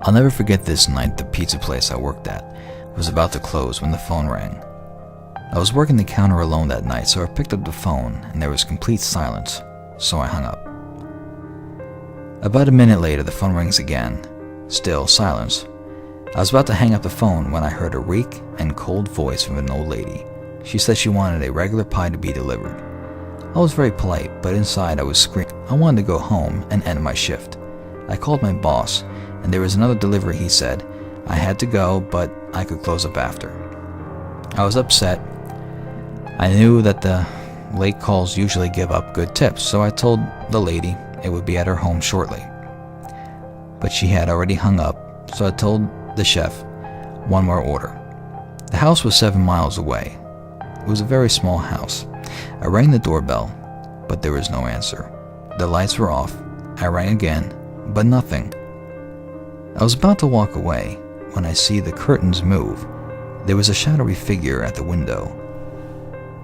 I'll never forget this night. The pizza place I worked at was about to close when the phone rang. I was working the counter alone that night, so I picked up the phone and there was complete silence, so I hung up. About a minute later, the phone rings again. Still silence. I was about to hang up the phone when I heard a weak and cold voice from an old lady. She said she wanted a regular pie to be delivered. I was very polite, but inside I was screaming. I wanted to go home and end my shift. I called my boss, and there was another delivery. He said I had to go, but I could close up after. I was upset. I knew that the late calls usually give up good tips, so I told the lady it would be at her home shortly. But she had already hung up, so I told the chef one more order. The house was 7 miles away. It was a very small house. I rang the doorbell, but there was no answer. The lights were off. I rang again, but nothing. I was about to walk away when I see the curtains move. There was a shadowy figure at the window.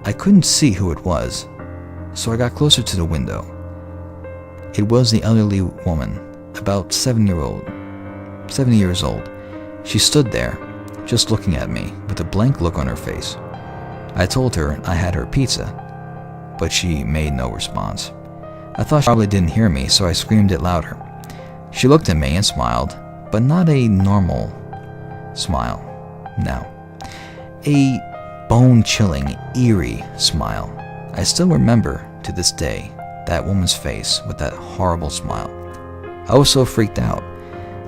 I couldn't see who it was, so I got closer to the window. It was the elderly woman, about 70 years old. She stood there, just looking at me with a blank look on her face. I told her I had her pizza, but she made no response. I thought she probably didn't hear me, so I screamed it louder. She looked at me and smiled, but not a normal smile. No. A bone-chilling, eerie smile. I still remember to this day that woman's face with that horrible smile. I was so freaked out,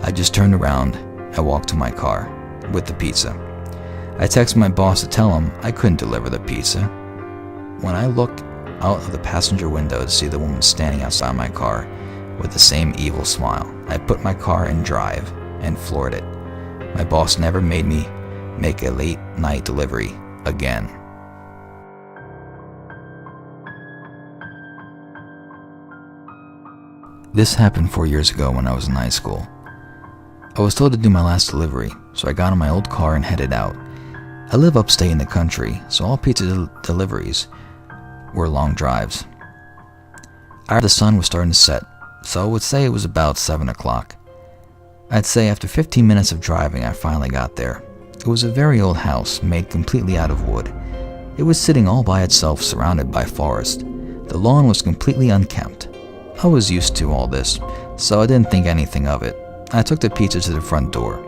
I just turned around and walked to my car with the pizza. I texted my boss to tell him I couldn't deliver the pizza. When I looked out of the passenger window to see the woman standing outside my car with the same evil smile, I put my car in drive and floored it. My boss never made me make a late night delivery again. This happened 4 years ago when I was in high school. I was told to do my last delivery, so I got in my old car and headed out. I live upstate in the country, so all pizza deliveries were long drives. The sun was starting to set, so I would say it was about 7 o'clock. I'd say after 15 minutes of driving, I finally got there. It was a very old house made completely out of wood. It was sitting all by itself, surrounded by forest. The lawn was completely unkempt. I was used to all this, so I didn't think anything of it. I took the pizza to the front door.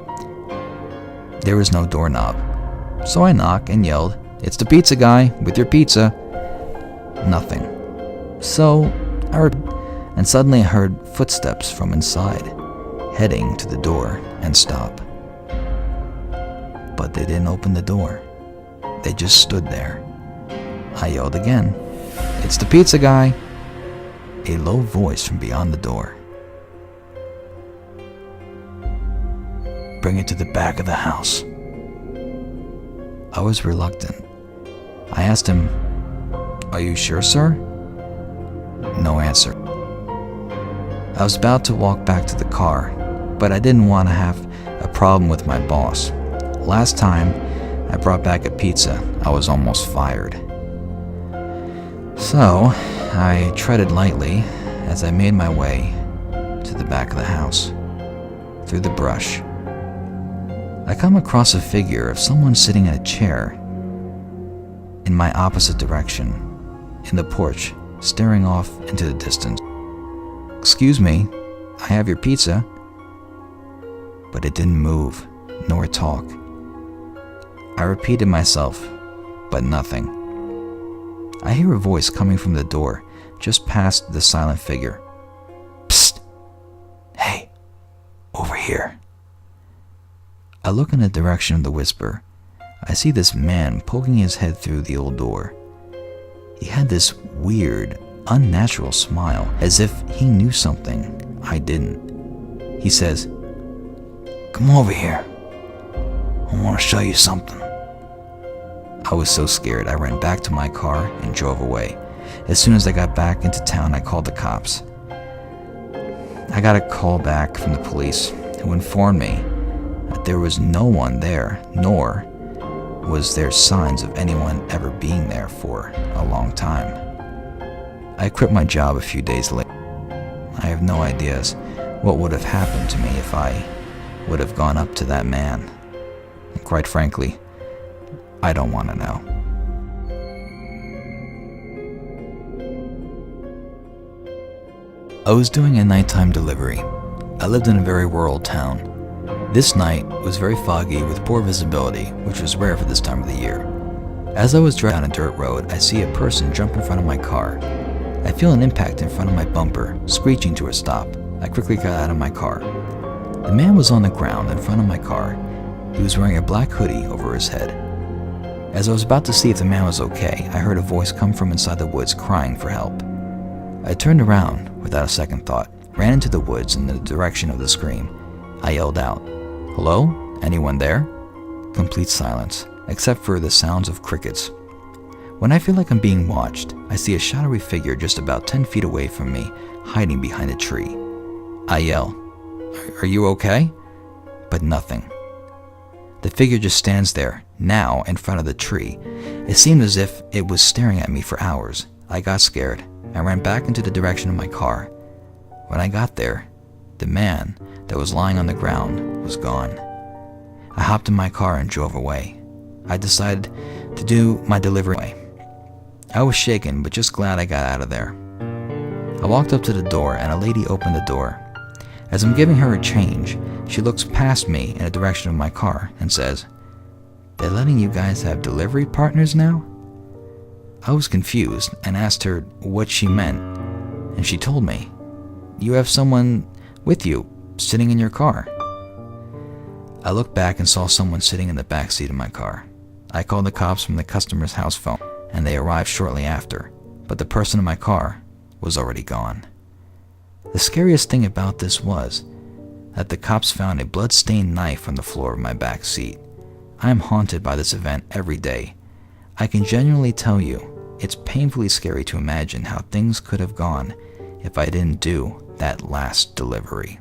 There was no doorknob, so I knocked and yelled, "It's the pizza guy with your pizza." Nothing. And suddenly I heard footsteps from inside, heading to the door and stop. But they didn't open the door. They just stood there. I yelled again, "It's the pizza guy." A low voice from beyond the door. "Bring it to the back of the house." I was reluctant. I asked him, "Are you sure, sir?" No answer. I was about to walk back to the car, but I didn't want to have a problem with my boss. Last time I brought back a pizza, I was almost fired. So I treaded lightly as I made my way to the back of the house, through the brush. I come across a figure of someone sitting in a chair in my opposite direction, in the porch, staring off into the distance. "Excuse me, I have your pizza." But it didn't move, nor talk. I repeated myself, but nothing. I hear a voice coming from the door, just past the silent figure. "Psst! Hey, over here." I look in the direction of the whisper. I see this man poking his head through the old door. He had this weird, unnatural smile, as if he knew something I didn't. He says, "Come over here. I want to show you something." I was so scared I ran back to my car and drove away. As soon as I got back into town, I called the cops. I got a call back from the police, who informed me that there was no one there, nor was there signs of anyone ever being there for a long time. I quit my job a few days later. I have no ideas what would have happened to me if I would have gone up to that man? And quite frankly, I don't want to know. I was doing a nighttime delivery. I lived in a very rural town. This night was very foggy with poor visibility, which was rare for this time of the year. As I was driving down a dirt road, I see a person jump in front of my car. I feel an impact in front of my bumper, screeching to a stop. I quickly got out of my car. The man was on the ground in front of my car. He was wearing a black hoodie over his head. As I was about to see if the man was okay, I heard a voice come from inside the woods crying for help. I turned around without a second thought, ran into the woods in the direction of the scream. I yelled out, "Hello? Anyone there?" Complete silence, except for the sounds of crickets. When I feel like I'm being watched, I see a shadowy figure just about 10 feet away from me, hiding behind a tree. I yell, "Are you okay?" But nothing. The figure just stands there, now in front of the tree. It seemed as if it was staring at me for hours. I got scared and ran back into the direction of my car. When I got there, the man that was lying on the ground was gone. I hopped in my car and drove away. I decided to do my delivery. I was shaken, but just glad I got out of there. I walked up to the door and a lady opened the door. As I'm giving her a change, she looks past me in the direction of my car and says, "They're letting you guys have delivery partners now?" I was confused and asked her what she meant, and she told me, "You have someone with you, sitting in your car." I looked back and saw someone sitting in the back seat of my car. I called the cops from the customer's house phone, and they arrived shortly after, but the person in my car was already gone. The scariest thing about this was that the cops found a blood-stained knife on the floor of my back seat. I am haunted by this event every day. I can genuinely tell you, it's painfully scary to imagine how things could have gone if I didn't do that last delivery.